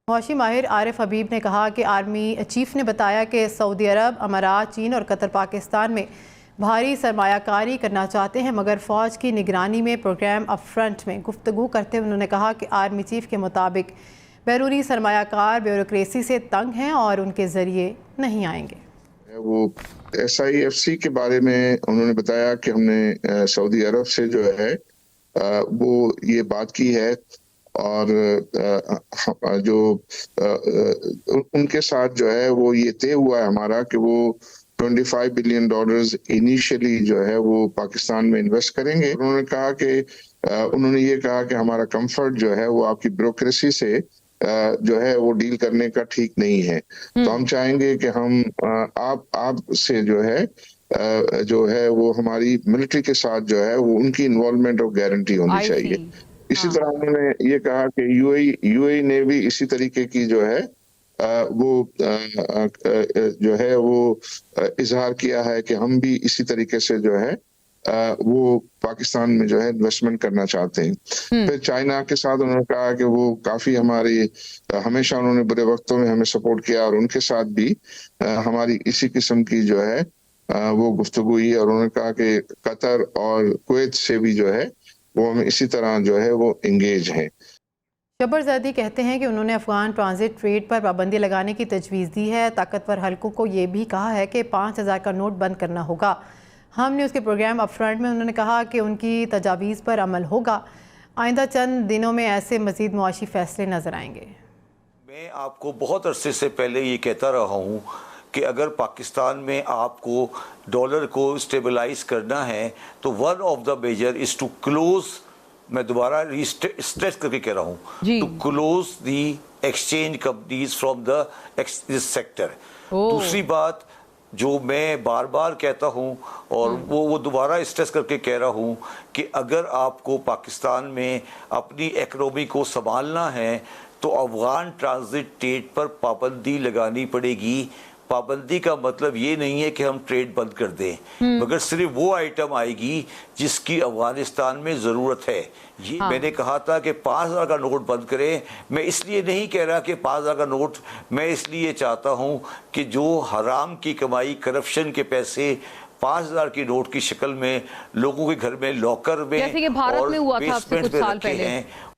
मौशी माहिर आरिफ हबीब ने कहा कि आर्मी चीफ ने बताया कि सऊदी अरब, अमारात, चीन और कतर पाकिस्तान में भारी सरमायाकारी करना चाहते हैं, मगर फ़ौज की निगरानी में प्रोग्राम अप फ्रंट में गुफ्तगू करते हुए उन्होंने कहा कि आर्मी चीफ के मुताबिक बैरूनी सरमायाकार ब्यूरोक्रेसी से तंग हैं और उनके ज़रिए नहीं आएंगे। वो SIFC के बारे में उन्होंने बताया कि हमने सऊदी अरब से जो है वो ये बात की है और जो उनके साथ जो है वो ये तय हुआ है हमारा कि वो $25 बिलियन इनिशियली जो है वो पाकिस्तान में इन्वेस्ट करेंगे। उन्होंने कहा कि उन्होंने ये कहा कि हमारा कंफर्ट जो है वो आपकी ब्यूरोक्रेसी से जो है वो डील करने का ठीक नहीं है। तो हम चाहेंगे कि हम आप से जो है वो हमारी मिलिट्री के साथ जो है वो उनकी इन्वॉल्वमेंट और गारंटी होनी चाहिए। इसी तरह उन्होंने ये कहा कि यूएई ने भी इसी तरीके की जो है वो इजहार किया है कि हम भी इसी तरीके से जो है वो पाकिस्तान में जो है इन्वेस्टमेंट करना चाहते हैं। फिर चाइना के साथ उन्होंने कहा कि वो काफी हमेशा उन्होंने बुरे वक्तों में हमें सपोर्ट किया और उनके साथ भी हमारी इसी किस्म की जो है वो गुफ्तगू हुई और उन्होंने कहा कि कतर और कुवैत से भी जो है वो हम इसी तरह जो है वो इंगेज हैं। जबर ज़ैदी कहते हैं कि उन्होंने अफगान ट्रांजिट ट्रेड पर पाबंदी लगाने की तजवीज़ दी है। ताकतवर हलकों को ये भी कहा है कि 5,000 का नोट बंद करना होगा। हमने उसके प्रोग्राम अप फ्रंट में उन्होंने कहा कि उनकी तजावीज़ पर अमल होगा। आइंदा चंद दिनों में ऐसे मज़ीद मुआशी फैसले नजर आएंगे। मैं आपको बहुत अरसे से पहले ये कहता रहा हूँ कि अगर पाकिस्तान में आपको डॉलर को स्टेबलाइज करना है तो one of the major is to close, मैं दोबारा स्ट्रेस करके कह रहा हूँ, to close the exchange companies from the sector. दूसरी बात जो मैं बार बार कहता हूँ और वो दोबारा स्ट्रेस करके कह रहा हूँ कि अगर आपको पाकिस्तान में अपनी इकनॉमी को संभालना है तो अफगान ट्रांजिट ट्रेड पर पाबंदी लगानी पड़ेगी। पाबंदी का मतलब ये नहीं है कि हम ट्रेड बंद कर दें, मगर सिर्फ वो आइटम आएगी जिसकी अफगानिस्तान में ज़रूरत है। ये मैंने कहा था कि 5,000 का नोट बंद करें। मैं इसलिए नहीं कह रहा कि 5,000 का नोट, मैं इसलिए चाहता हूँ कि जो हराम की कमाई, करप्शन के पैसे 5,000 की नोट की शक्ल में लोगों के घर में, लॉकर में जैसे कि भारत में हुआ था बेसमेंट में रखे हैं,